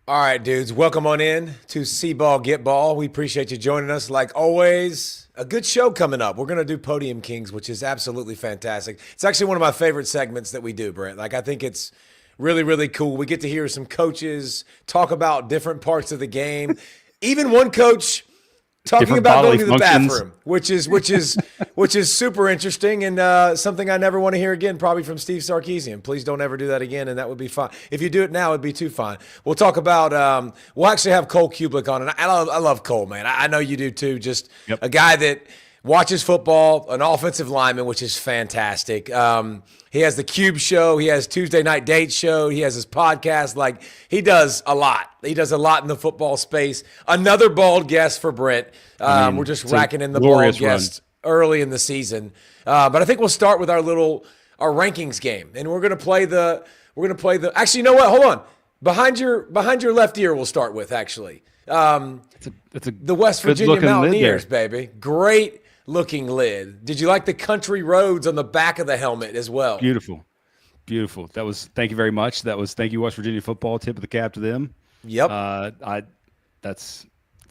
All right, dudes, welcome on in to See Ball, Get Ball. We appreciate you joining us. Like always, a good show coming up. We're going to do Podium Kings, which is absolutely fantastic. It's actually one of my favorite segments that we do, Brent. Like, I think it's really, really cool. We get to hear some coaches talk about different parts of the game. Even one coach talking Different about going bodily to the functions. bathroom, which is super interesting and something I never want to hear again, probably from Steve Sarkisian. Please don't ever do that again, and that would be fine. If you do it now, it'd be too fine. We'll talk about we'll actually have Cole Cubelic on, and I love Cole, man. I know you do too. Just a guy that watches football, an offensive lineman, which is fantastic. He has the Cube show. He has Tuesday Night Date show. He has his podcast. Like, he does a lot. He does a lot in the football space. Another bald guest for Brent. We're just racking in the bald guest early in the season. But I think we'll start with our rankings game, and we're gonna play the. Actually, you know what? Hold on. Behind your left ear, we'll start with actually. The West Virginia Mountaineers, baby. Great looking lid. Did you like the country roads on the back of the helmet as well? Beautiful. Thank you very much. Thank you, West Virginia football. Tip of the cap to them. Yep. It's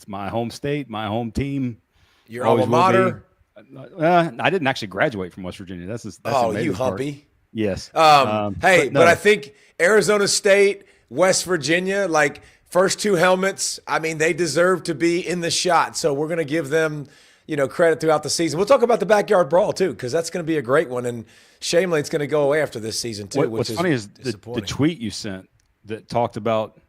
my home state, my home team. Your alma mater. I didn't actually graduate from West Virginia. That's you humpy. Part. Yes. But I think Arizona State, West Virginia, like first two helmets, I mean, they deserve to be in the shot. So we're going to give them, credit throughout the season. We'll talk about the backyard brawl too, because that's going to be a great one. And Shamelaine's going to go away after this season too. What's funny is the tweet you sent that talked about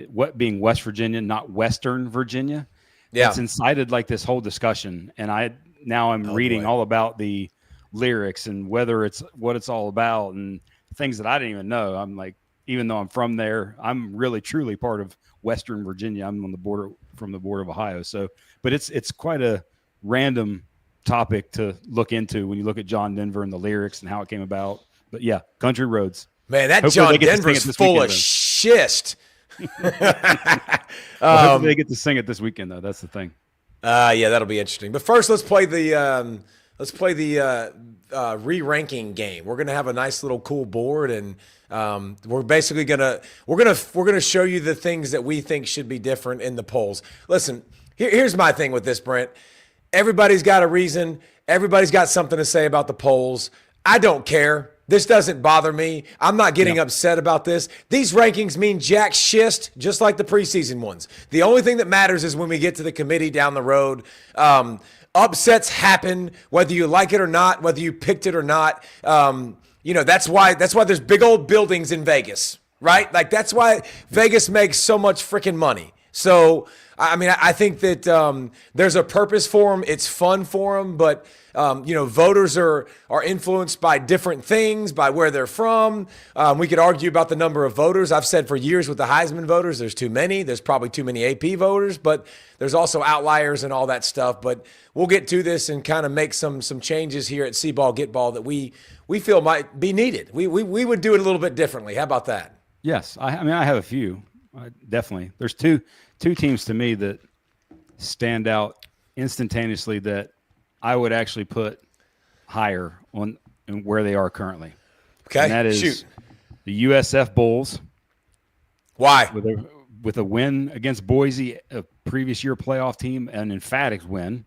what being West Virginia, not Western Virginia. Yeah. It's incited like this whole discussion. And I'm reading all about the lyrics and what it's all about and things that I didn't even know. I'm like, even though I'm from there, I'm really truly part of Western Virginia. I'm on the border of Ohio. So, but it's quite a random topic to look into when you look at John Denver and the lyrics and how it came about. But yeah, country roads. Man, that John Denver's full of schist. Hopefully they get to sing it this weekend, though. That's the thing. Yeah, that'll be interesting. But first, let's play the re-ranking game. We're gonna have a nice little cool board, and we're basically gonna show you the things that we think should be different in the polls. Listen, here's my thing with this, Brent. Everybody's got a reason. Everybody's got something to say about the polls. I don't care. This doesn't bother me. I'm not getting upset about this. These rankings mean jack shist, just like the preseason ones. The only thing that matters is when we get to the committee down the road. Upsets happen, whether you like it or not, whether you picked it or not. That's why there's big old buildings in Vegas, right? Like, that's why Vegas makes so much freaking money. So, I mean, I think that there's a purpose for them. It's fun for them, but voters are influenced by different things, by where they're from. We could argue about the number of voters. I've said for years with the Heisman voters, there's too many. There's probably too many AP voters, but there's also outliers and all that stuff. But we'll get to this and kind of make some changes here at See Ball, Get Ball that we feel might be needed. We would do it a little bit differently. How about that? Yes. I have a few. Definitely. There's two teams to me that stand out instantaneously that I would actually put higher on where they are currently. Okay, and that is the USF Bulls. Why? With a win against Boise, a previous year playoff team, an emphatic win.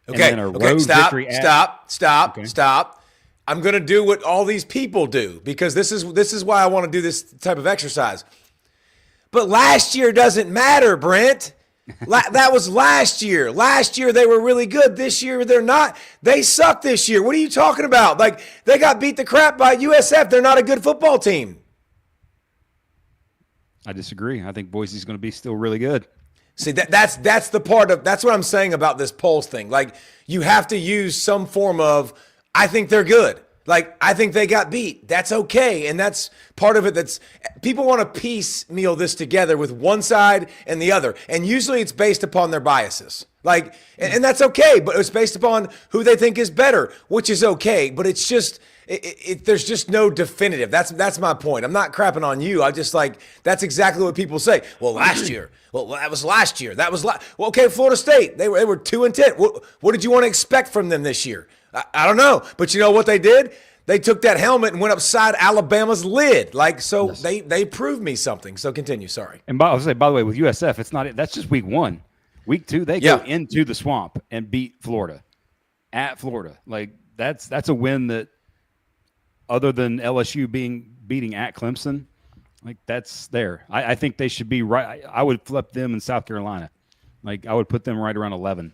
Okay, and then a road victory. Stop. I'm going to do what all these people do, because this is why I want to do this type of exercise. But last year doesn't matter, Brent. That was last year. Last year they were really good. This year they're not. They suck this year. What are you talking about? Like, they got beat the crap by USF. They're not a good football team. I disagree. I think Boise's going to be still really good. See, that's the part of, that's what I'm saying about this polls thing. Like, you have to use some form of, I think they're good. Like, I think they got beat. That's okay. And that's part of it. That's, people want to piecemeal this together with one side and the other. And usually it's based upon their biases. Like, and that's okay, but it's based upon who they think is better, which is okay. But it's just, there's just no definitive. That's my point. I'm not crapping on you. I just, like, that's exactly what people say. Well, last year. Well, that was last year. That was well, okay, Florida State. They were 2-10. What did you want to expect from them this year? I don't know. But you know what they did? They took that helmet and went upside Alabama's lid. Like, so they proved me something. So continue. Sorry. And I was say, by the way, with USF, it's not. That's just week 1. Week 2, they go into the swamp and beat Florida at Florida. Like that's a win that, other than LSU beating at Clemson, like that's there. I think they should be right. I would flip them in South Carolina. Like I would put them right around 11.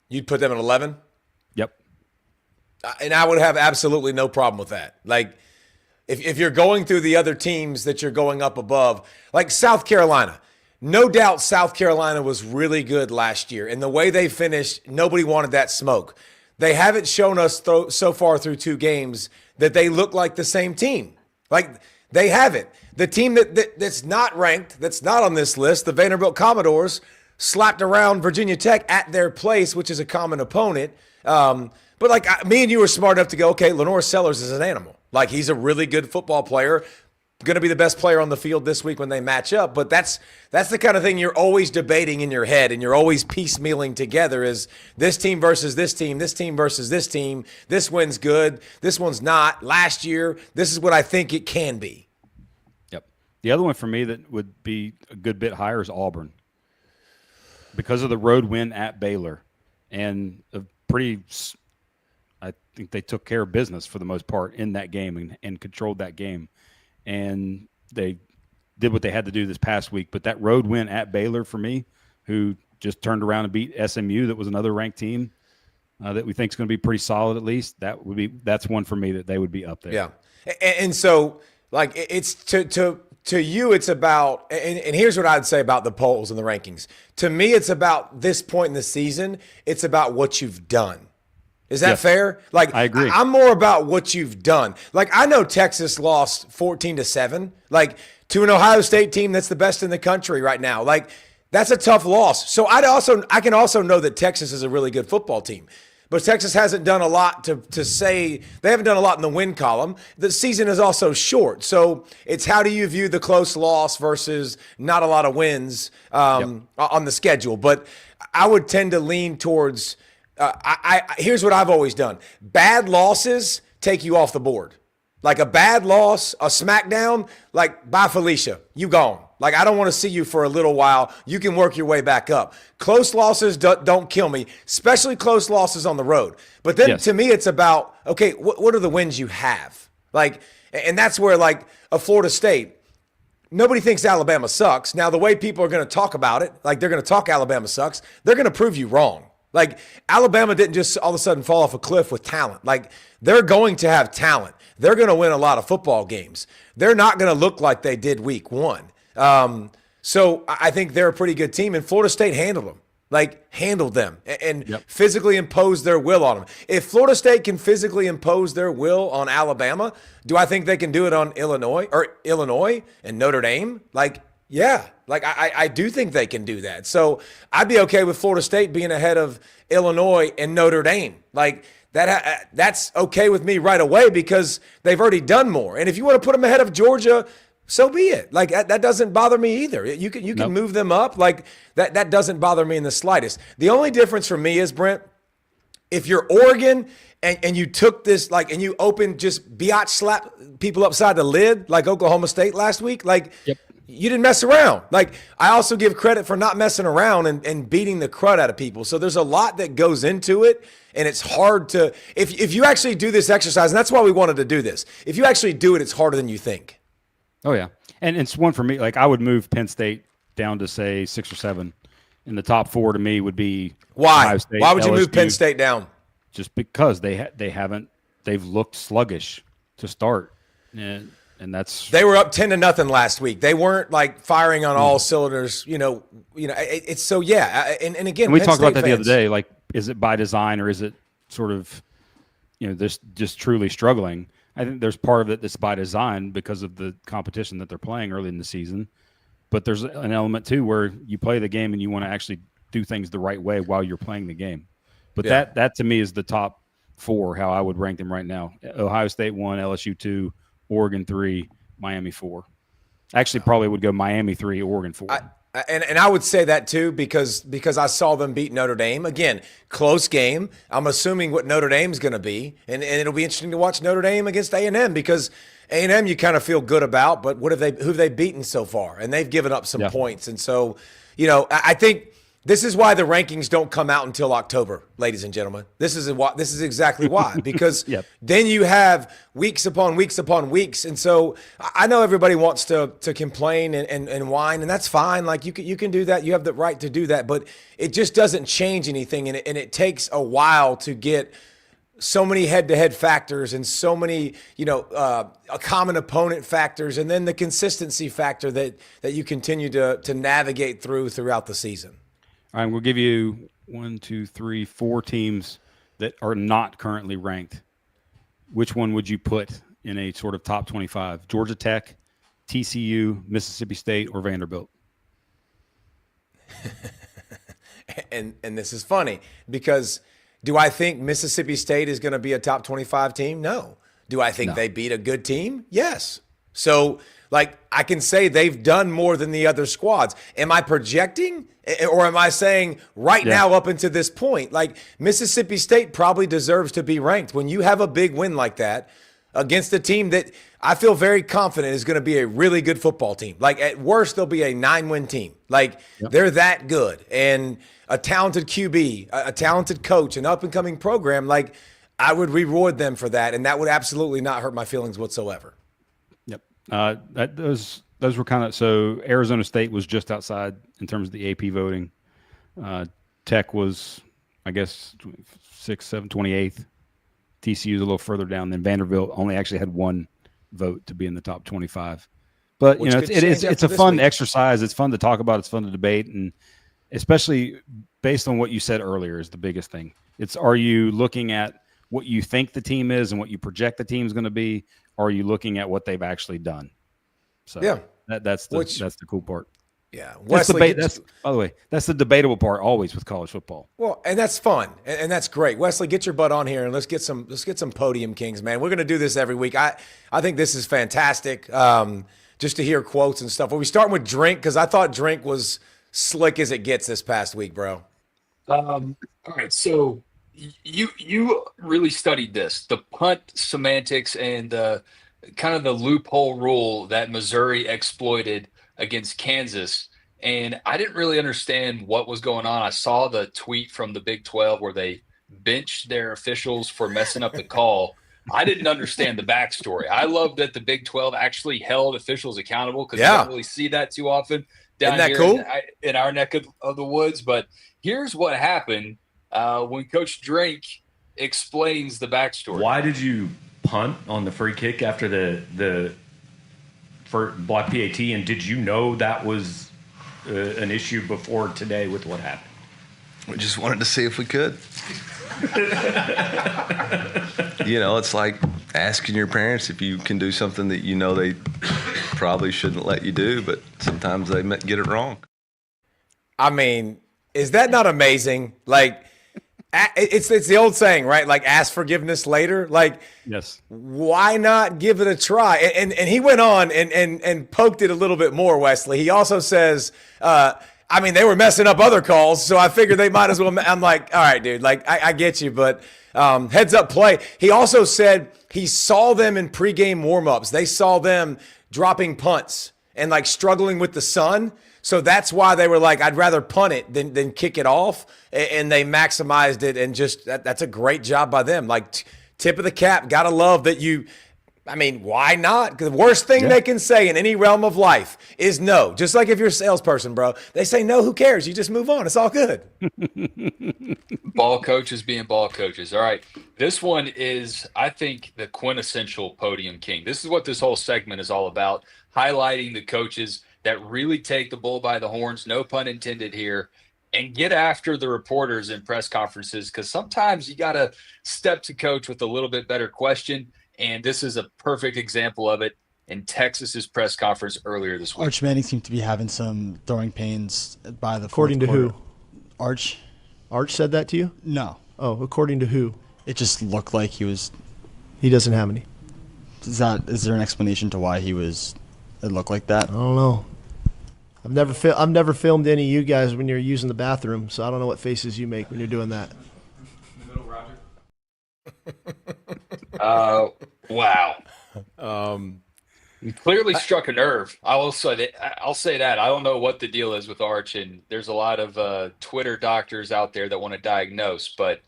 You'd put them at 11? Yep. And I would have absolutely no problem with that. Like, if you're going through the other teams that you're going up above, like South Carolina, no doubt South Carolina was really good last year. And the way they finished, nobody wanted that smoke. They haven't shown us so far through 2 games that they look like the same team. Like, they haven't. The team that's not ranked, that's not on this list, the Vanderbilt Commodores, slapped around Virginia Tech at their place, which is a common opponent. But like me and you were smart enough to go, okay, Lenore Sellers is an animal. Like he's a really good football player, going to be the best player on the field this week when they match up. But that's the kind of thing you're always debating in your head, and you're always piecemealing together is this team versus this team versus this team. This one's good. This one's not. Last year, this is what I think it can be. Yep. The other one for me that would be a good bit higher is Auburn, because of the road win at Baylor and a pretty – I think they took care of business for the most part in that game and controlled that game. And they did what they had to do this past week. But that road win at Baylor for me, who just turned around and beat SMU, that was another ranked team that we think is going to be pretty solid at least. That's one for me that they would be up there. Yeah. And so, like, it's to you, it's about, and here's what I'd say about the polls and the rankings. To me, it's about this point in the season. It's about what you've done. Is that fair? Like, I agree. I'm more about what you've done. Like, I know Texas lost 14-7, like to an Ohio State team that's the best in the country right now. Like, that's a tough loss. So I can also know that Texas is a really good football team. But Texas hasn't done a lot to say – they haven't done a lot in the win column. The season is also short. So it's how do you view the close loss versus not a lot of wins on the schedule. But I would tend to lean towards here's what I've always done. Bad losses take you off the board. Like a bad loss, a smackdown, like, bye, Felicia, you gone. Like, I don't want to see you for a little while. You can work your way back up. Close losses don't kill me, especially close losses on the road. But then to me, it's about, okay, what are the wins you have? Like, and that's where, like, a Florida State, nobody thinks Alabama sucks. Now, the way people are going to talk about it, like they're going to talk Alabama sucks, they're going to prove you wrong. Like, Alabama didn't just all of a sudden fall off a cliff with talent. Like, they're going to have talent. They're going to win a lot of football games. They're not going to look like they did week 1. So I think they're a pretty good team, and Florida State handled them. Like, handled them and physically imposed their will on them. If Florida State can physically impose their will on Alabama, do I think they can do it on Illinois and Notre Dame? Like, yeah. Like, I do think they can do that. So I'd be okay with Florida State being ahead of Illinois and Notre Dame. Like, that's okay with me right away because they've already done more. And if you want to put them ahead of Georgia, so be it. Like, that doesn't bother me either. You can move them up. Like, that doesn't bother me in the slightest. The only difference for me is, Brent, if you're Oregon and you took this, like, and you opened just biatch slap people upside the lid like Oklahoma State last week, like, you didn't mess around. Like, I also give credit for not messing around and beating the crud out of people. So there's a lot that goes into it, and it's hard to – if you actually do this exercise, and that's why we wanted to do this, if you actually do it, it's harder than you think. Oh, yeah. And it's one for me. Like, I would move Penn State down to, say, 6 or 7. And the top 4 to me would be Ohio State, why would you LSU, move Penn State down? Just because they've looked sluggish to start. And that's they were up 10-0 last week. They weren't like firing on all cylinders. It's so And again, we talked about that the other day. Like, is it by design or is it sort of, just truly struggling? I think there's part of it that's by design because of the competition that they're playing early in the season. But there's an element too where you play the game and you want to actually do things the right way while you're playing the game. But that to me is the top 4, how I would rank them right now. Ohio State 1, LSU 2. Oregon 3, Miami 4. Actually, probably would go Miami 3, Oregon 4. And I would say that too because I saw them beat Notre Dame. Again, close game. I'm assuming what Notre Dame's going to be. And it'll be interesting to watch Notre Dame against A&M because A&M you kind of feel good about, but who have they beaten so far? And they've given up some points. And so, I think this is why the rankings don't come out until October, ladies and gentlemen. This is exactly why, because then you have weeks upon weeks upon weeks. And so I know everybody wants to complain and whine, and that's fine. Like you can do that. You have the right to do that, but it just doesn't change anything. And it takes a while to get so many head-to-head factors and so many, a common opponent factors, and then the consistency factor that you continue to navigate throughout the season. All right, we'll give you 4 teams that are not currently ranked. Which one would you put in a sort of top 25? Georgia Tech, TCU, Mississippi State, or Vanderbilt? and this is funny because do I think Mississippi State is going to be a top 25 team? No. Do I think they beat a good team? Yes. So, I can say they've done more than the other squads. Am I projecting? Or am I saying now up until this point, Mississippi State probably deserves to be ranked. When you have a big win like that against a team that I feel very confident is going to be a really good football team. At worst, they'll be a 9-win team. They're that good. And a talented QB, a talented coach, an up-and-coming program, I would reward them for that. And that would absolutely not hurt my feelings whatsoever. Yep. Those were kind of – so Arizona State was just outside in terms of the AP voting. Tech was, I guess, 6th, 7th, 28th. TCU is a little further down. Then Vanderbilt only actually had 1 vote to be in the top 25. But, it's a fun exercise. It's fun to talk about. It's fun to debate. And especially based on what you said earlier is the biggest thing. Are you looking at what you think the team is and what you project the team is going to be, or are you looking at what they've actually done? So that's the cool part. Yeah, Wesley, by the way, that's the debatable part always with college football. Well, and that's fun, and that's great. Wesley, get your butt on here and let's get some Podium Kings, man. We're going to do this every week. I think this is fantastic. Just to hear quotes and stuff. Well, we start with Drink because I thought Drink was slick as it gets this past week, bro. All right, so you really studied this, the punt semantics and kind of the loophole rule that Missouri exploited against Kansas. And I didn't really understand what was going on. I saw the tweet from the Big 12 where they benched their officials for messing up the call. I didn't understand the backstory. I love that the Big 12 actually held officials accountable because you don't really see that too often down here cool? in our neck of the woods. But here's what happened when Coach Drink explains the backstory. Why did you punt on the free kick after the for block PAT, and did you know that was an issue before today with what happened? We just wanted to see if we could. It's like asking your parents if you can do something that they probably shouldn't let you do, but sometimes they get it wrong. I mean, is that not amazing? It's the old saying, right? Ask forgiveness later. Yes. Why not give it a try? And he went on and poked it a little bit more, Wesley. He also says, they were messing up other calls, so I figured they might as well. I'm like, all right, dude, I get you, but heads up play. He also said he saw them in pregame warmups. They saw them dropping punts and struggling with the sun. So that's why they were I'd rather punt it than kick it off. And they maximized it. And just that's a great job by them. Tip of the cap. Got to love that why not? Because the worst thing they can say in any realm of life is no. Just like if you're a salesperson, bro. They say no, who cares? You just move on. It's all good. Ball coaches being ball coaches. All right. This one is, I think, the quintessential Podium King. This is what this whole segment is all about. Highlighting the coaches that really take the bull by the horns, no pun intended here, and get after the reporters in press conferences, because sometimes you got to step to coach with a little bit better question, and this is a perfect example of it in Texas's press conference earlier this week. Arch Manning seemed to be having some throwing pains by the According to quarter. who? Arch? Arch said that to you? No. Oh, according to who? It just looked like he was. He doesn't have any. Is there an explanation to why it looked like that? I don't know. I've never filmed any of you guys when you're using the bathroom, so I don't know what faces you make when you're doing that. Wow. You clearly struck a nerve. I'll say that. I don't know what the deal is with Arch, and there's a lot of Twitter doctors out there that want to diagnose, but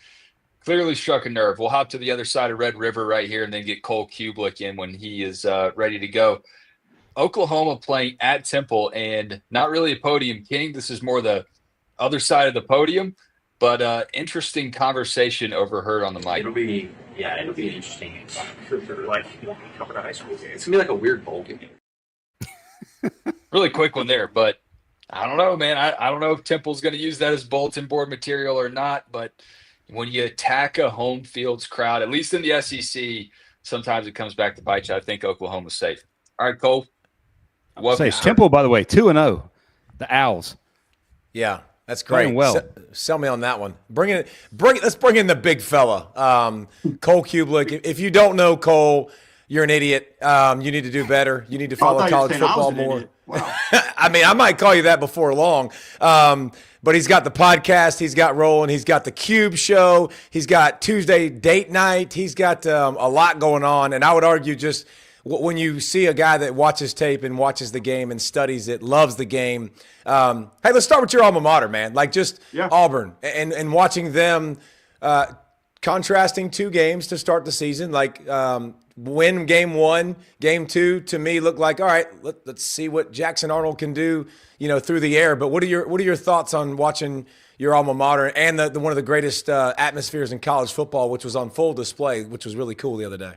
clearly struck a nerve. We'll hop to the other side of Red River right here and then get Cole Cubelic in when he is ready to go. Oklahoma playing at Temple, and not really a podium king. This is more the other side of the podium, but interesting conversation overheard on the mic. It'll be interesting. Like coming to high school game. It's gonna be like a weird bowl game. Really quick one there, but I don't know, man. I don't know if Temple's going to use that as bulletin board material or not, but when you attack a home field's crowd, at least in the SEC, sometimes it comes back to bite you. I think Oklahoma's safe. All right, Cole. Say Temple, by the way, 2-0. The Owls. Yeah, that's great. Playing well. Sell me on that one. Let's bring in the big fella, Cole Cubelic. If you don't know Cole, you're an idiot. You need to do better. You need to follow college football more. Wow. I mean, I might call you that before long. But he's got the podcast. He's got Rollins. He's got the Cube show. He's got Tuesday date night. He's got a lot going on. And I would argue just when you see a guy that watches tape and watches the game and studies it, loves the game. Hey, let's start with your alma mater, man. Like just Auburn and watching them contrasting two games to start the season. Like win game one, game two to me looked like, all right, let's see what Jackson Arnold can do, through the air. But what are your thoughts on watching your alma mater and the one of the greatest atmospheres in college football, which was on full display, which was really cool the other day?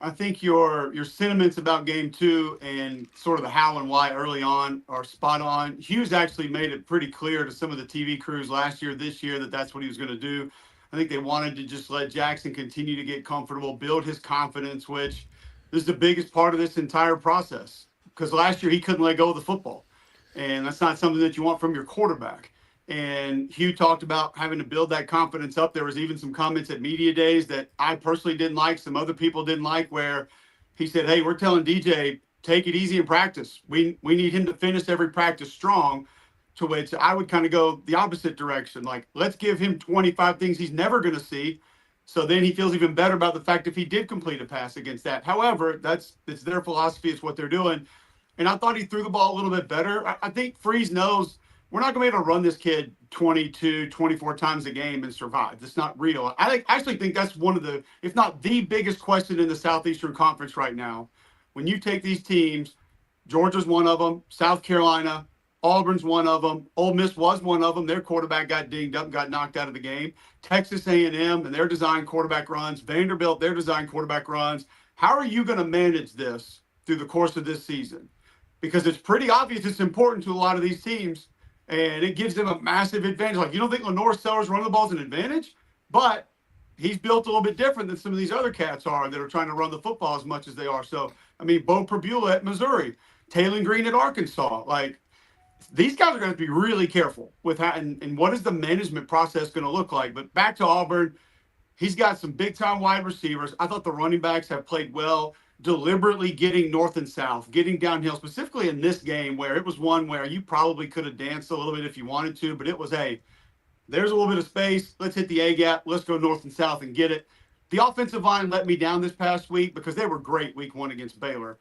I think your sentiments about game two and sort of the how and why early on are spot on. Hughes actually made it pretty clear to some of the TV crews last year, this year, that that's what he was going to do. I think they wanted to just let Jackson continue to get comfortable, build his confidence, which is the biggest part of this entire process. Because last year he couldn't let go of the football. And that's not something that you want from your quarterback. And Hugh talked about having to build that confidence up. There was even some comments at media days that I personally didn't like, some other people didn't like, where he said, hey, we're telling DJ, take it easy in practice. We need him to finish every practice strong. To which I would kind of go the opposite direction. Like, let's give him 25 things he's never going to see. So then he feels even better about the fact if he did complete a pass against that. However, it's their philosophy. It's what they're doing. And I thought he threw the ball a little bit better. I think Freeze knows we're not going to be able to run this kid 22, 24 times a game and survive. That's not real. I actually think that's one of the, if not the biggest question in the Southeastern Conference right now. When you take these teams, Georgia's one of them, South Carolina, Auburn's one of them. Ole Miss was one of them. Their quarterback got dinged up, got knocked out of the game. Texas A&M and their design quarterback runs. Vanderbilt, their design quarterback runs. How are you going to manage this through the course of this season? Because it's pretty obvious it's important to a lot of these teams, and it gives them a massive advantage. Like, you don't think Lenore Sellers running the ball is an advantage? But he's built a little bit different than some of these other cats are that are trying to run the football as much as they are. So, I mean, Bo Prabula at Missouri, Taylor Green at Arkansas, like, these guys are going to be really careful with how and what is the management process going to look like. But back to Auburn, he's got some big-time wide receivers. I thought the running backs have played well, deliberately getting north and south, getting downhill, specifically in this game where it was one where you probably could have danced a little bit if you wanted to, but it was, hey, there's a little bit of space. Let's hit the A-gap. Let's go north and south and get it. The offensive line let me down this past week because they were great week one against Baylor.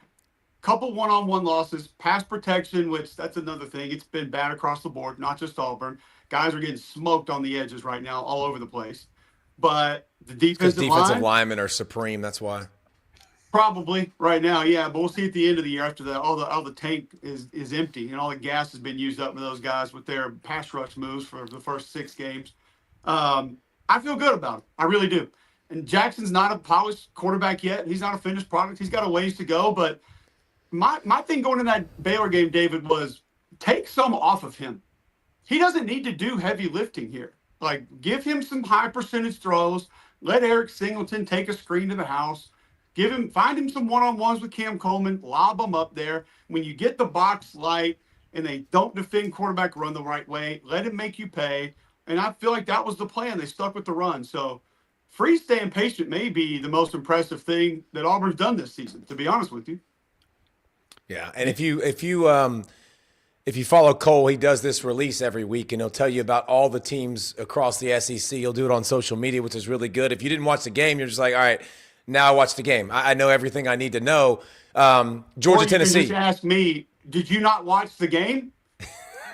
Couple one-on-one losses, pass protection, which that's another thing. It's been bad across the board, not just Auburn. Guys are getting smoked on the edges right now, all over the place. But the defensive linemen are supreme. That's why. Probably right now, yeah. But we'll see at the end of the year after all the tank is empty and all the gas has been used up with those guys with their pass rush moves for the first 6 games. I feel good about it. I really do. And Jackson's not a polished quarterback yet. He's not a finished product. He's got a ways to go, but my thing going in that Baylor game, David, was take some off of him. He doesn't need to do heavy lifting here. Like, give him some high percentage throws. Let Eric Singleton take a screen to the house. Find him some one-on-ones with Cam Coleman. Lob them up there. When you get the box light and they don't defend quarterback run the right way, let him make you pay. And I feel like that was the plan. They stuck with the run. So Freeze staying patient may be the most impressive thing that Auburn's done this season, to be honest with you. Yeah, and if you if you follow Cole, he does this release every week, and he'll tell you about all the teams across the SEC. He'll do it on social media, which is really good. If you didn't watch the game, you're just like, all right, now I watch the game. I know everything I need to know. Georgia, Tennessee. Just ask me, did you not watch the game?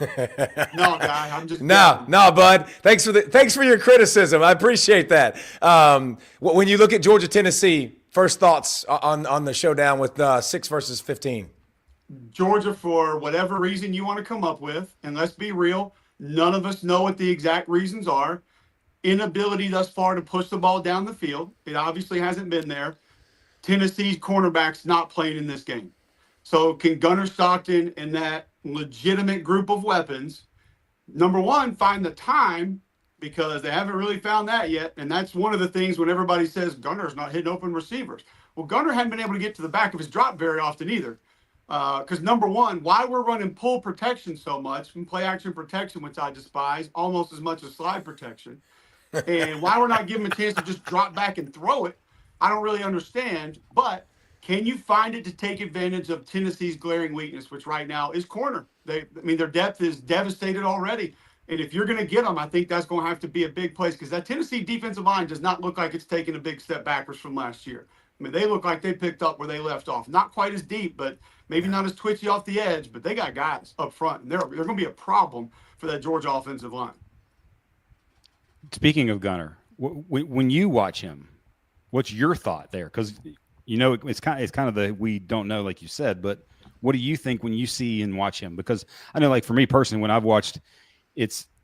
No, guy, I'm just no, bud. Thanks for your criticism. I appreciate that. When you look at Georgia, Tennessee, first thoughts on the showdown with 6 versus 15. Georgia, for whatever reason you want to come up with, and let's be real, none of us know what the exact reasons are. Inability thus far to push the ball down the field. It obviously hasn't been there. Tennessee's cornerback's not playing in this game. So can Gunnar Stockton and that legitimate group of weapons, number one, find the time, because they haven't really found that yet. And that's one of the things when everybody says Gunnar's not hitting open receivers. Well, Gunnar hadn't been able to get to the back of his drop very often either. Because number one, why we're running pull protection so much and play action protection, which I despise almost as much as slide protection, and why we're not giving him a chance to just drop back and throw it, I don't really understand. But can you find it to take advantage of Tennessee's glaring weakness, which right now is corner? Their depth is devastated already. And if you're going to get them, I think that's going to have to be a big place, because that Tennessee defensive line does not look like it's taken a big step backwards from last year. I mean, they look like they picked up where they left off. Not quite as deep, but maybe not as twitchy off the edge, but they got guys up front, and they're going to be a problem for that Georgia offensive line. Speaking of Gunnar, when you watch him, what's your thought there? Because it's kind of the we don't know, like you said, but what do you think when you see and watch him? Because I know, like for me personally, when I've watched,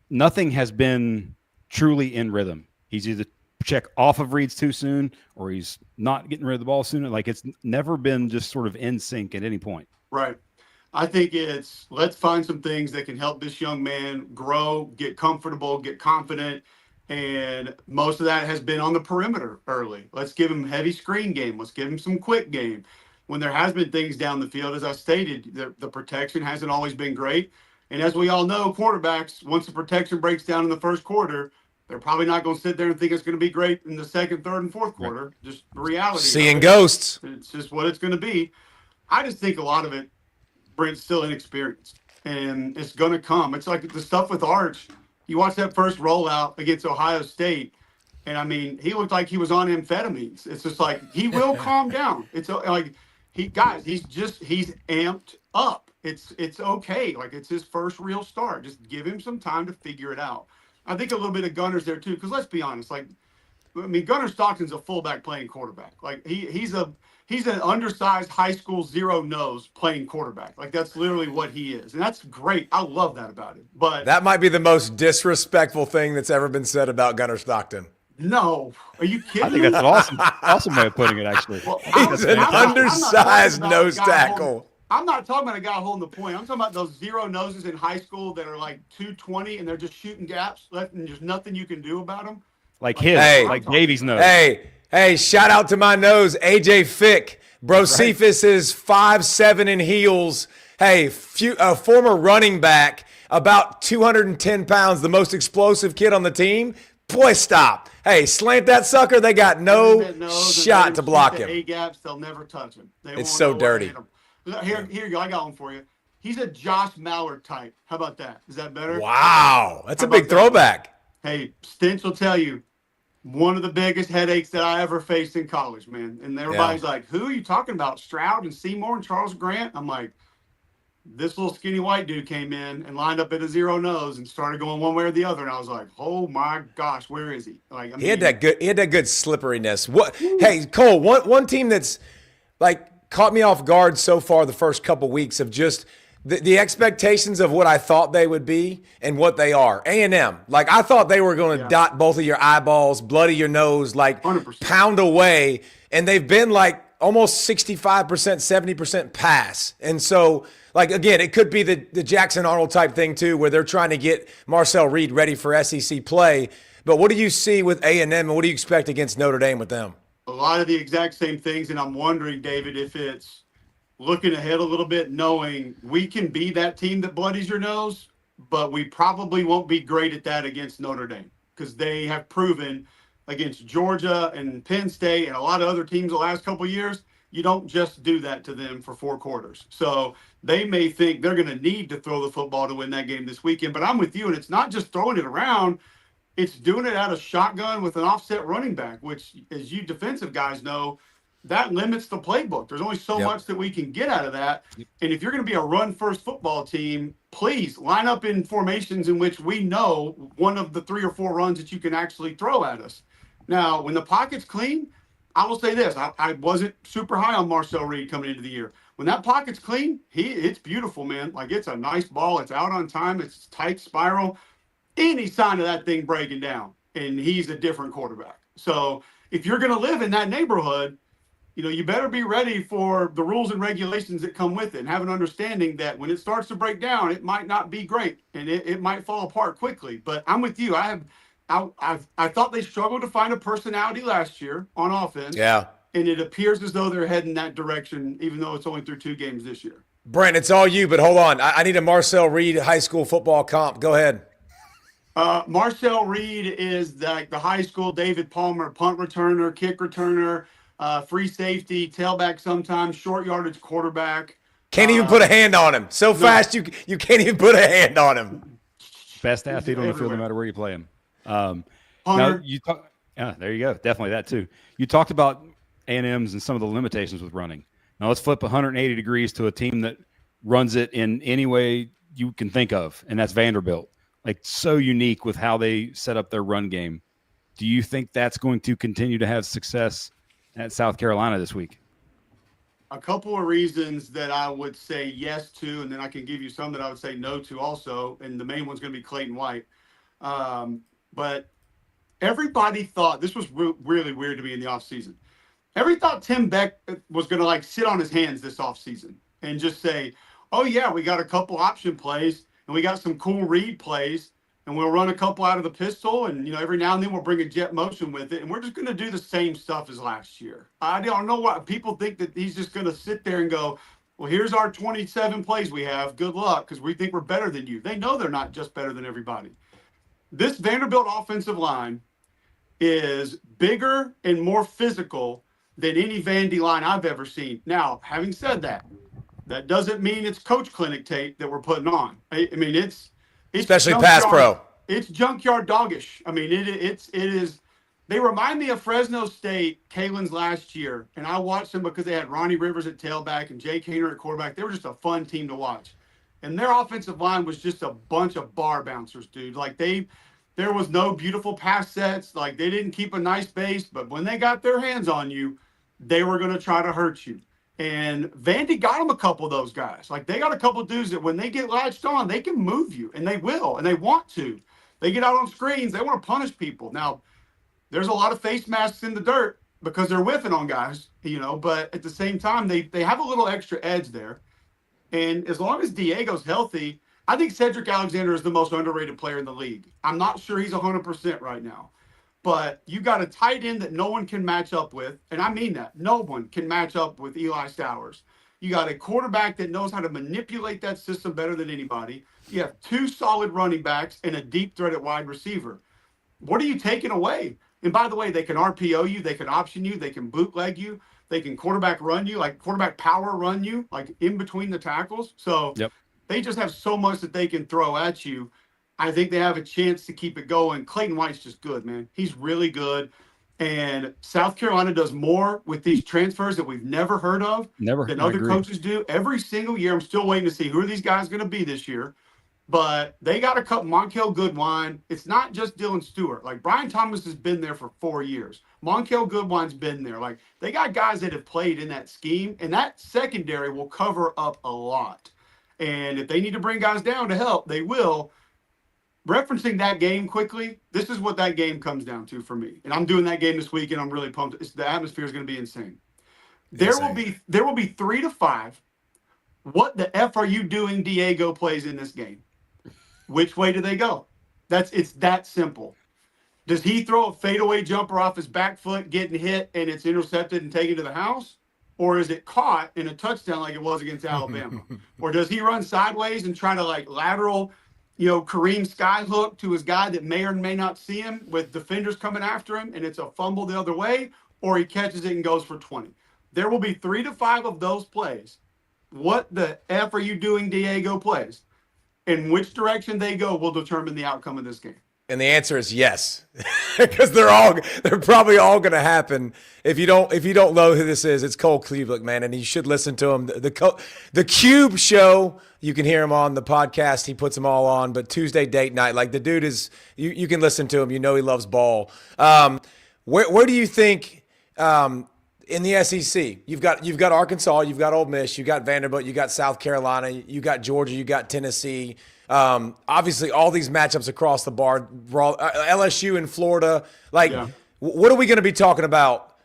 nothing has been truly in rhythm. He's either check off of reads too soon, or he's not getting rid of the ball sooner. Like, it's never been just sort of in sync at any point. Right. I think let's find some things that can help this young man grow, get comfortable, get confident. And most of that has been on the perimeter early. Let's give him heavy screen game. Let's give him some quick game. When there has been things down the field, as I stated, the protection hasn't always been great. And as we all know, quarterbacks, once the protection breaks down in the first quarter, they're probably not going to sit there and think it's going to be great in the second, third, and fourth quarter. Right. Just the reality. Seeing ghosts. It's just what it's going to be. I just think a lot of it, Brent's still inexperienced, and it's going to come. It's like the stuff with Arch. You watch that first rollout against Ohio State, and I mean, he looked like he was on amphetamines. It's just like, he will calm down. It's like, he's amped up. It's okay. Like, it's his first real start. Just give him some time to figure it out. I think a little bit of Gunner's there too, because let's be honest. Like, I mean, Gunnar Stockton's a fullback playing quarterback. Like, he's an undersized high school zero nose playing quarterback. Like, that's literally what he is, and that's great. I love that about him. But that might be the most disrespectful thing that's ever been said about Gunnar Stockton. No, are you kidding? I think that's an awesome way of putting it. Actually, well, he's an undersized nose tackle. I'm not talking about a guy holding the point. I'm talking about those zero noses in high school that are like 220 and they're just shooting gaps left, and there's nothing you can do about them. Like Davy's nose. Hey, shout out to my nose, AJ Fick. Bro, Cephas is 5'7" in heels. Hey, a former running back, about 210 pounds, the most explosive kid on the team. Boy, stop. Hey, slant that sucker. They got no shot to block him. A-gaps, they'll never touch him. It's so dirty. Here you go. I got one for you. He's a Josh Mallard type. How about that? Is that better? Wow. That's a big throwback. Hey, Stench will tell you, one of the biggest headaches that I ever faced in college, man. And everybody's like, who are you talking about? Stroud and Seymour and Charles Grant? I'm like, this little skinny white dude came in and lined up at a zero nose and started going one way or the other. And I was like, oh my gosh, where is he? Like, he had that good slipperiness. Hey, Cole, one team that's like caught me off guard so far the first couple weeks of just the expectations of what I thought they would be and what they are. A&M. Like, I thought they were going to dot both of your eyeballs, bloody your nose, like 100%. Pound away. And they've been like almost 65%, 70% pass. And so, like, again, it could be the Jackson Arnold type thing too, where they're trying to get Marcel Reed ready for SEC play. But what do you see with A&M, and what do you expect against Notre Dame with them? A lot of the exact same things, and I'm wondering, David, if it's looking ahead a little bit, knowing we can be that team that bloodies your nose, but we probably won't be great at that against Notre Dame, because they have proven against Georgia and Penn State and a lot of other teams the last couple of years, You don't just do that to them for 4 quarters. So they may think they're going to need to throw the football to win that game this weekend. But I'm with you, and it's not just throwing it around. It's doing it out of shotgun with an offset running back, which, as you defensive guys know, that limits the playbook. There's only so much that we can get out of that. And if you're going to be a run-first football team, please line up in formations in which we know one of the 3 or 4 runs that you can actually throw at us. Now, when the pocket's clean, I will say this. I wasn't super high on Marcel Reed coming into the year. When that pocket's clean, it's beautiful, man. Like, it's a nice ball. It's out on time. It's tight spiral. Any sign of that thing breaking down, and he's a different quarterback. So if you're going to live in that neighborhood, you better be ready for the rules and regulations that come with it, and have an understanding that when it starts to break down, it might not be great, and it might fall apart quickly. But I'm with you. I thought they struggled to find a personality last year on offense. Yeah. And it appears as though they're heading that direction, even though it's only through 2 games this year. Brent, it's all you, but hold on. I need a Marcel Reed high school football comp. Go ahead. Marcel Reed is the high school David Palmer, punt returner, kick returner, free safety, tailback sometimes, short yardage quarterback. Can't even put a hand on him. So fast you can't even put a hand on him. Best athlete on the field no matter where you play him. Now there you go. Definitely that too. You talked about A&Ms and some of the limitations with running. Now let's flip 180 degrees to a team that runs it in any way you can think of, and that's Vanderbilt. Like, so unique with how they set up their run game. Do you think that's going to continue to have success at South Carolina this week? A couple of reasons that I would say yes to, and then I can give you some that I would say no to also. And the main one's going to be Clayton White. But everybody thought this was really weird to me in the offseason. Everybody thought Tim Beck was going to sit on his hands this offseason and just say, oh, yeah, we got a couple option plays. And we got some cool read plays, and we'll run a couple out of the pistol, and every now and then we'll bring a jet motion with it, and we're just going to do the same stuff as last year. I don't know why people think that he's just going to sit there and go, well, here's our 27 plays we have. Good luck, because we think we're better than you. They know they're not just better than everybody. This Vanderbilt offensive line is bigger and more physical than any Vandy line I've ever seen. Now, having said that, that doesn't mean it's coach clinic tape that we're putting on. I mean, it's especially pass pro. It's junkyard doggish. I mean, it is. They remind me of Fresno State, Kalen's last year, and I watched them because they had Ronnie Rivers at tailback and Jake Hayner at quarterback. They were just a fun team to watch, and their offensive line was just a bunch of bar bouncers, dude. Like there was no beautiful pass sets. Like, they didn't keep a nice base, but when they got their hands on you, they were going to try to hurt you. And Vandy got them a couple of those guys. Like, they got a couple of dudes that when they get latched on, they can move you, and they will, and they want to. They get out on screens. They want to punish people. Now, there's a lot of face masks in the dirt because they're whiffing on guys, but at the same time, they have a little extra edge there. And as long as Diego's healthy, I think Cedric Alexander is the most underrated player in the league. I'm not sure he's 100% right now. But you got a tight end that no one can match up with, and I mean that. No one can match up with Eli Stowers. You got a quarterback that knows how to manipulate that system better than anybody. You have 2 solid running backs and a deep threat at wide receiver. What are you taking away? And by the way, they can RPO you, they can option you, they can bootleg you, they can quarterback run you, like quarterback power run you, like in between the tackles. So they just have so much that they can throw at you. I think they have a chance to keep it going. Clayton White's just good, man. He's really good. And South Carolina does more with these transfers that we've never heard of than other coaches do. Every single year, I'm still waiting to see who are these guys going to be this year. But they got a couple. Monkel Goodwine. It's not just Dylan Stewart. Like, Brian Thomas has been there for 4 years. Monkel Goodwine's been there. Like, they got guys that have played in that scheme, and that secondary will cover up a lot. And if they need to bring guys down to help, they will. Referencing that game quickly, this is what that game comes down to for me. And I'm doing that game this week, and I'm really pumped. The atmosphere is going to be insane. There will be 3 to 5. What the F are you doing, Diego plays in this game? Which way do they go? It's that simple. Does he throw a fadeaway jumper off his back foot, getting hit, and it's intercepted and taken to the house? Or is it caught in a touchdown like it was against Alabama? Or does he run sideways and try to lateral, Kareem skyhook to his guy that may or may not see him with defenders coming after him, and it's a fumble the other way, or he catches it and goes for 20? there will be 3 to 5 of those plays. What the F are you doing, Diego plays? And which direction they go will determine the outcome of this game. And the answer is yes, because they're probably all going to happen. If you don't know who this is, it's Cole Cubelic, man, and you should listen to him. The Cube Show, you can hear him on the podcast. He puts them all on. But Tuesday date night, like the dude is, you can listen to him. You know he loves ball. Where do you think in the SEC? You've got Arkansas, you've got Ole Miss, you got Vanderbilt, you got South Carolina, you got Georgia, you got Tennessee. Obviously, all these matchups across the board, LSU and Florida. What are we going to be talking about?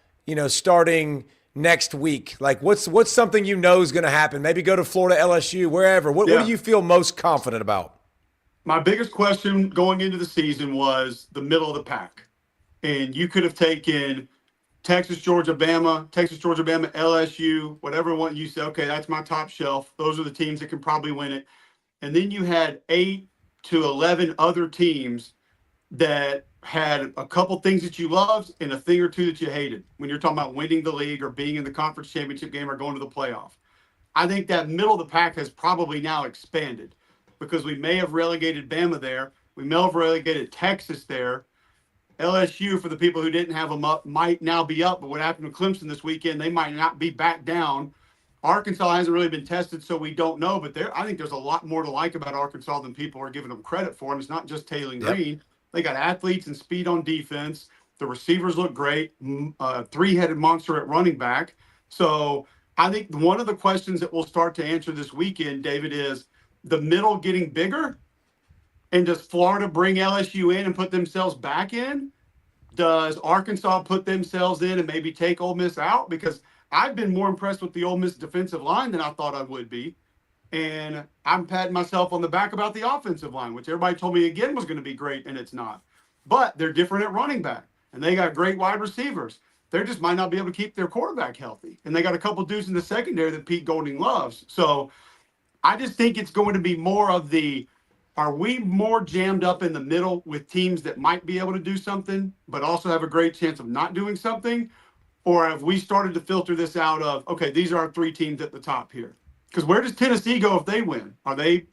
Starting next week. Like, what's something is going to happen? Maybe go to Florida-LSU, wherever. What do you feel most confident about? My biggest question going into the season was the middle of the pack, and you could have taken Texas, Georgia, Bama, LSU, whatever one you say. Okay, that's my top shelf. Those are the teams that can probably win it. And then you had 8 to 11 other teams that had a couple things that you loved and a thing or two that you hated when you're talking about winning the league or being in the conference championship game or going to the playoff. I think that middle of the pack has probably now expanded because we may have relegated Bama there. We may have relegated Texas there. LSU, for the people who didn't have them up, might now be up. But what happened to Clemson this weekend, they might not be back down. Arkansas hasn't really been tested, so we don't know. But I think there's a lot more to like about Arkansas than people are giving them credit for. And it's not just Taylor Green. They got athletes and speed on defense. The receivers look great. Three-headed monster at running back. So I think one of the questions that we'll start to answer this weekend, David, is the middle getting bigger? And does Florida bring LSU in and put themselves back in? Does Arkansas put themselves in and maybe take Ole Miss out? Because I've been more impressed with the Ole Miss defensive line than I thought I would be. And I'm patting myself on the back about the offensive line, which everybody told me again was going to be great, and it's not. But they're different at running back, and they got great wide receivers. They just might not be able to keep their quarterback healthy. And they got a couple dudes in the secondary that Pete Golding loves. So I just think it's going to be more of are we more jammed up in the middle with teams that might be able to do something, but also have a great chance of not doing something? Or have we started to filter this out of, okay, these are our 3 teams at the top here? Because where does Tennessee go if they win? Are they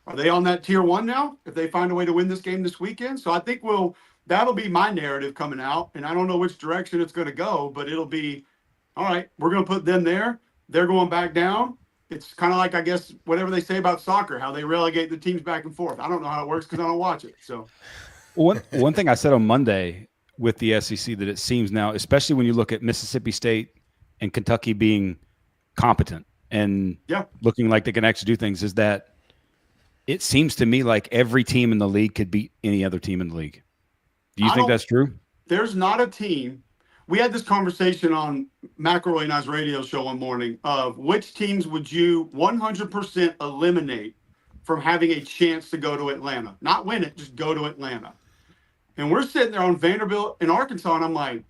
on that tier 1 now if they find a way to win this game this weekend? So I think that'll be my narrative coming out. And I don't know which direction it's going to go, but it'll be, all right, we're going to put them there. They're going back down. It's kind of like, I guess, whatever they say about soccer, how they relegate the teams back and forth. I don't know how it works because I don't watch it. So one thing I said on Monday with the SEC that it seems now, especially when you look at Mississippi State and Kentucky being competent and looking like they can actually do things, is that it seems to me like every team in the league could beat any other team in the league. Do you think that's true? There's not a team. We had this conversation on McElroy and I's radio show one morning of which teams would you 100% eliminate from having a chance to go to Atlanta. Not win it, just go to Atlanta. And we're sitting there on Vanderbilt and Arkansas, and I'm like,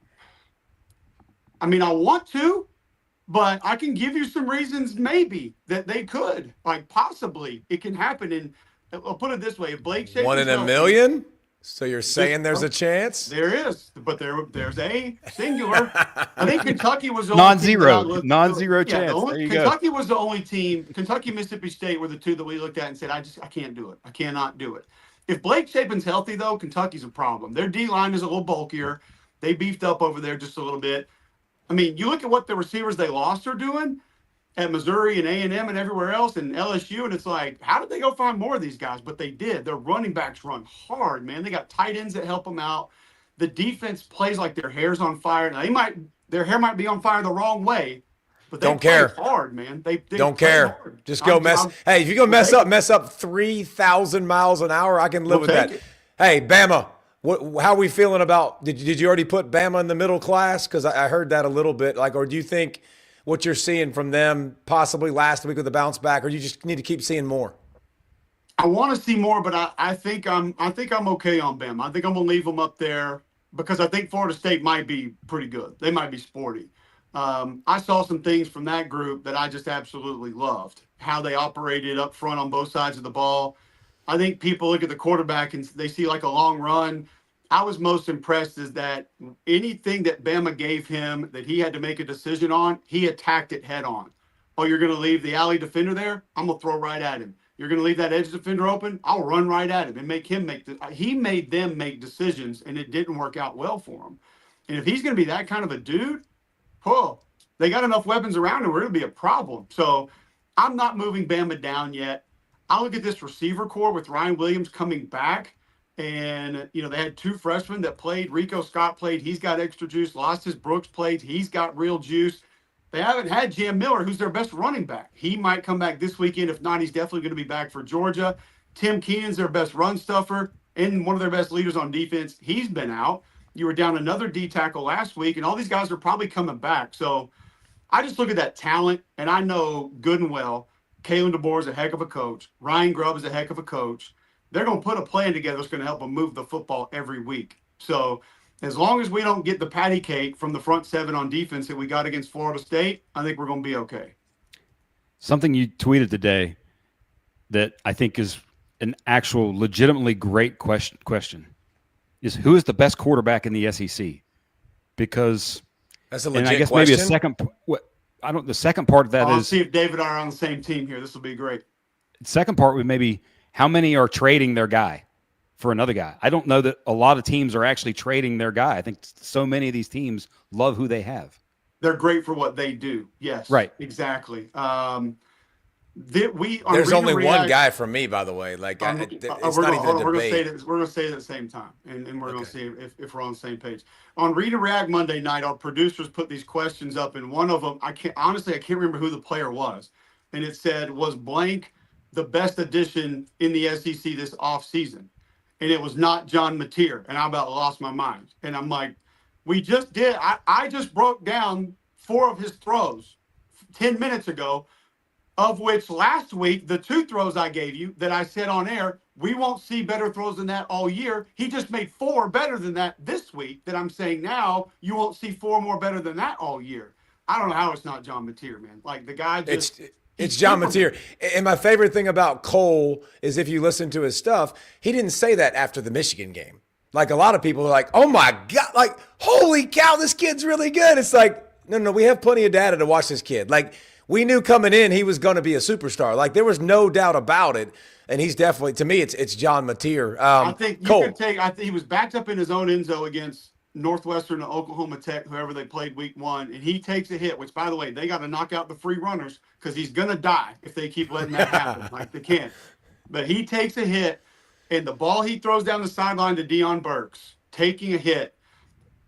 I mean, I want to, but I can give you some reasons maybe that they could, like possibly it can happen. And I'll put it this way: if Blake Shapen 1 in a million, so you're saying there's a chance? There is, but there's a singular. I think Kentucky was the non-zero chance. There you Kentucky was the only team. Kentucky, Mississippi State were the 2 that we looked at and said, I can't do it. I cannot do it. If Blake Shapen's healthy, though, Kentucky's a problem. Their D-line is a little bulkier. They beefed up over there just a little bit. I mean, you look at what the receivers they lost are doing at Missouri and A&M and everywhere else and LSU, and it's like, how did they go find more of these guys? But they did. Their running backs run hard, man. They got tight ends that help them out. The defense plays like their hair's on fire. Now, their hair might be on fire the wrong way, but they play hard, man. They don't care. Hard. Just go hey, if you're going to mess up 3,000 miles an hour, I can live with that. Hey, Bama, how are we feeling about – did you already put Bama in the middle class? Because I heard that a little bit. Or do you think what you're seeing from them possibly last week with the bounce back, or do you just need to keep seeing more? I want to see more, but I think I'm okay on Bama. I think I'm going to leave them up there because I think Florida State might be pretty good. They might be sporty. I saw some things from that group that I just absolutely loved, how they operated up front on both sides of the ball. I think people look at the quarterback and they see like a long run I was most impressed is that anything that Bama gave him that he had to make a decision on, he attacked it head on. Oh, you're going to leave the alley defender there? I'm going to throw right at him. You're going to leave that edge defender open? I'll run right at him and make him he made them make decisions, and it didn't work out well for him. And if he's going to be that kind of a dude, they got enough weapons around him where it'll be a problem. So I'm not moving Bama down yet. I look at this receiver core with Ryan Williams coming back. And, they had 2 freshmen that played. Rico Scott played. He's got extra juice. Lostis Brooks played. He's got real juice. They haven't had Jam Miller, who's their best running back. He might come back this weekend. If not, he's definitely going to be back for Georgia. Tim Keenan's their best run stuffer and one of their best leaders on defense. He's been out. You were down another D tackle last week, and all these guys are probably coming back. So I just look at that talent, and I know good and well Kalen DeBoer is a heck of a coach. Ryan Grubb is a heck of a coach. They're going to put a plan together that's going to help them move the football every week. So as long as we don't get the patty cake from the front 7 on defense that we got against Florida State, I think we're going to be okay. Something you tweeted today that I think is an actual legitimately great question is, who is the best quarterback in the SEC? Because that's a legit and I guess question. Maybe a second the second part of that I'll is see if David and I are on the same team here. This will be great. Second part would maybe how many are trading their guy for another guy. I don't know that a lot of teams are actually trading their guy. I think so many of these teams love who they have. They're great for what they do. Yes, right, exactly. There's only one guy from me, by the way. Like it's not even a debate. We're going to say it at the same time, and we're going to see if we're on the same page. On Read and React Monday night, our producers put these questions up, and one of them, I can't remember who the player was, and it said, was blank the best addition in the SEC this offseason? And it was not John Mateer, and I about lost my mind. And I'm like, we just did. I just broke down 4 of his throws 10 minutes ago, of which last week, the 2 throws I gave you that I said on air, we won't see better throws than that all year. He just made 4 better than that this week that I'm saying now you won't see 4 more better than that all year. I don't know how it's not John Mateer, man. Like the guy just... It's John Mateer. And my favorite thing about Cole is if you listen to his stuff, he didn't say that after the Michigan game. Like a lot of people are like, oh my God, like, holy cow, this kid's really good. It's like, no, we have plenty of data to watch this kid. Like, we knew coming in he was going to be a superstar. Like, there was no doubt about it. And he's definitely, to me, it's John Mateer. I think you could take, he was backed up in his own end zone against Northwestern and Oklahoma Tech, whoever they played week 1, and he takes a hit, which, by the way, they got to knock out the free runners because he's going to die if they keep letting that happen. Like, they can't. But he takes a hit, and the ball he throws down the sideline to Deion Burks, taking a hit,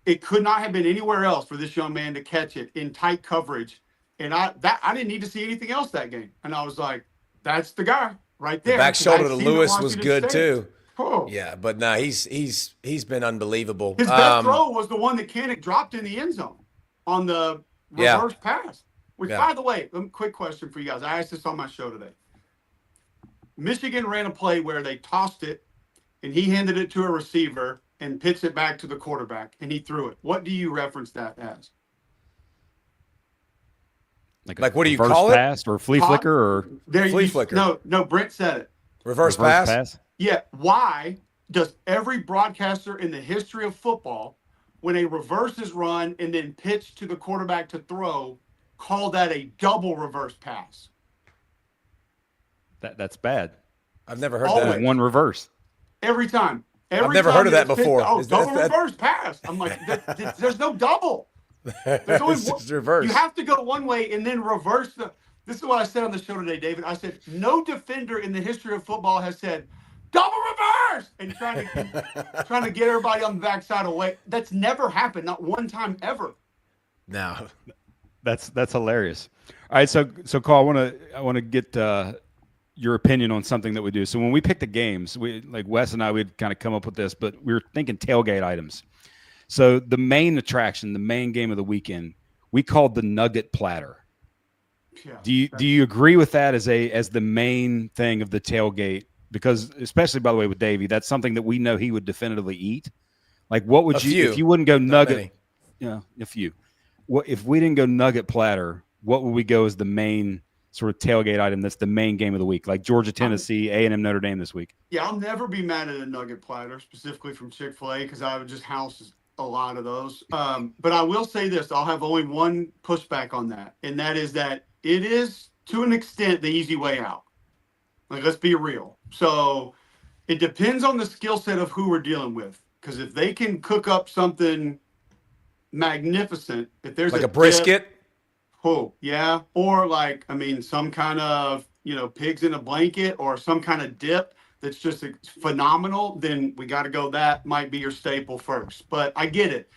it could not have been anywhere else for this young man to catch it in tight coverage. And I didn't need to see anything else that game. And I was like, that's the guy right there. The back shoulder to Lewis was good, too. Oh. Yeah, but no, he's been unbelievable. His best throw was the one that Kannick dropped in the end zone on the reverse pass. Which, by the way, quick question for you guys. I asked this on my show today. Michigan ran a play where they tossed it, and he handed it to a receiver and pitched it back to the quarterback, and he threw it. What do you reference that as? Like what do you call it? Pass or flea flicker or flea flicker? No, Brent said it. Reverse pass? Yeah. Why does every broadcaster in the history of football, when a reverse is run and then pitched to the quarterback to throw, call that a double reverse pass? That's bad. I've never heard Always. that. One reverse. Every time. I've never heard of that before. Double reverse pass. I'm like, there's no double. There's only one. Reverse. You have to go one way and then reverse the. This is what I said on the show today, David. I said no defender in the history of football has said double reverse and trying to get everybody on the backside away. That's never happened, not one time ever. No, that's hilarious. All right, so Carl, I want to get your opinion on something that we do. So when we pick the games, we like Wes and I, we'd kind of come up with this, but we were thinking tailgate items. So the main attraction, the main game of the weekend, we called the Nugget Platter. Yeah, do you agree with that as the main thing of the tailgate? Because especially, by the way, with Davey, that's something that we know he would definitively eat. Like, what would if you wouldn't go nugget? What if we didn't go Nugget Platter? What would we go as the main sort of tailgate item that's the main game of the week, like Georgia, Tennessee, A&M, Notre Dame this week. Yeah, I'll never be mad at a nugget platter, specifically from Chick-fil-A, because I would just house a lot of those. But I will say this, I'll have only one pushback on that, and that is that it is, to an extent, the easy way out. Like, let's be real. So it depends on the skill set of who we're dealing with, because if they can cook up something magnificent, if there's like a brisket. Dip, oh, yeah. Or like, some kind of, pigs in a blanket or some kind of dip that's just phenomenal, then we got to go. That might be your staple first. But I get it.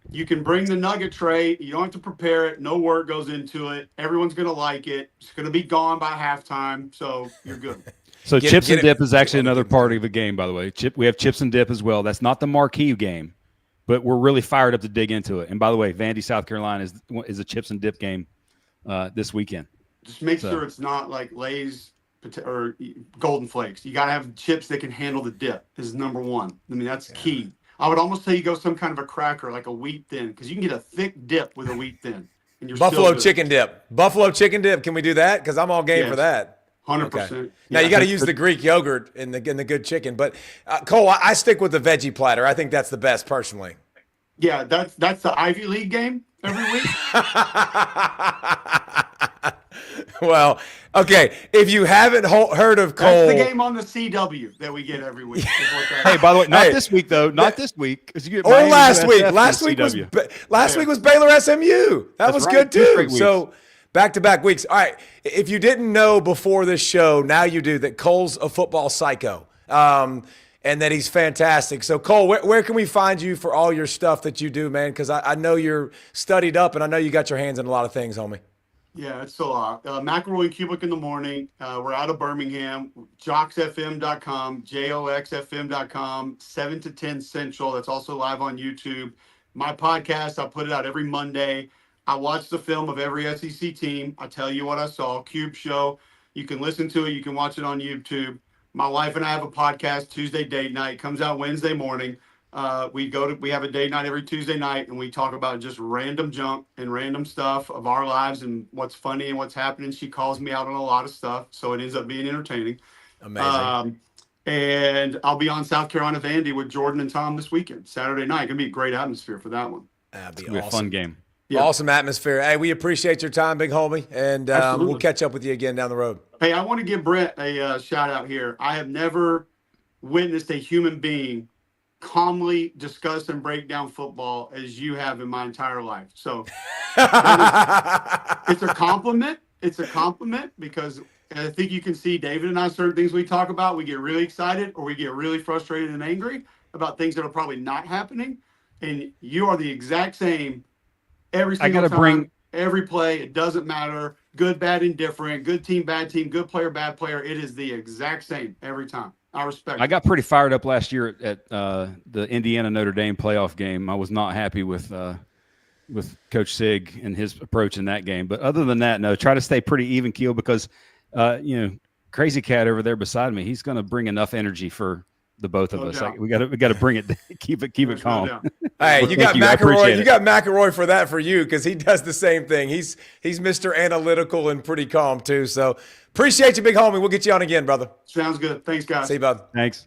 You can bring the nugget tray. You don't have to prepare it. No work goes into it. Everyone's going to like it. It's going to be gone by halftime. So you're good. So chips and dip is actually another part of the game, by the way. We have chips and dip as well. That's not the marquee game, but we're really fired up to dig into it. And by the way, Vandy, South Carolina is a chips and dip game this weekend. Just make sure it's not like Lay's or Golden Flakes. You got to have chips that can handle the dip. Is number one. That's key. I would almost say you go some kind of a cracker, like a wheat thin, because you can get a thick dip with a wheat thin. And you're Buffalo chicken dip. Buffalo chicken dip. Can we do that? Because I'm all game for that. 100%. Okay. Now you got to use the Greek yogurt in the good chicken. But Cole, I stick with the veggie platter. I think that's the best personally. Yeah, that's the Ivy League game every week. Well, okay. If you haven't heard of Cole, that's the game on the CW that we get every week. Hey, by the way, not this week though. Not this week. Or last week. Last week was Baylor SMU. That was good too. So back-to-back weeks. All right. If you didn't know before this show, now you do that Cole's a football psycho. And that he's fantastic. So, Cole, where can we find you for all your stuff that you do, man? Because I know you're studied up, and I know you got your hands in a lot of things, homie. Yeah, it's a lot. McElroy and Cubelic in the morning. We're out of Birmingham. JoxFM.com, JOXFM.com, 7 to 10 Central. That's also live on YouTube. My podcast, I put it out every Monday. I watch the film of every SEC team. I tell you what I saw. Cube Show. You can listen to it. You can watch it on YouTube. My wife and I have a podcast, Tuesday Date Night. It comes out Wednesday morning. We have a date night every Tuesday night, and we talk about just random junk and random stuff of our lives and what's funny and what's happening. She calls me out on a lot of stuff, so it ends up being entertaining. Amazing. And I'll be on South Carolina Vandy with Jordan and Tom this weekend, Saturday night. Gonna be a great atmosphere for that one. That'd be awesome. A fun game. Yeah. Awesome atmosphere. Hey, we appreciate your time, big homie, and we'll catch up with you again down the road. Hey, I want to give Brent a shout out here. I have never witnessed a human being calmly discuss and break down football as you have in my entire life. So it's a compliment. It's a compliment because I think you can see David and I, certain things we talk about, we get really excited or we get really frustrated and angry about things that are probably not happening. And you are the exact same every single time, every play. It doesn't matter. Good, bad, indifferent, good team, bad team, good player, bad player. It is the exact same every time. I respect. I got pretty fired up last year at the Indiana Notre Dame playoff game. I was not happy with Coach Sig and his approach in that game. But other than that, no, try to stay pretty even keel because Crazy Cat over there beside me, he's going to bring enough energy for the both of us. Like, we got to bring it, keep it calm. Hey, you got McElroy. You got McElroy for you because he does the same thing. He's Mr. Analytical and pretty calm too. So appreciate you, big homie. We'll get you on again, brother. Sounds good. Thanks, guys. See you, bud. Thanks.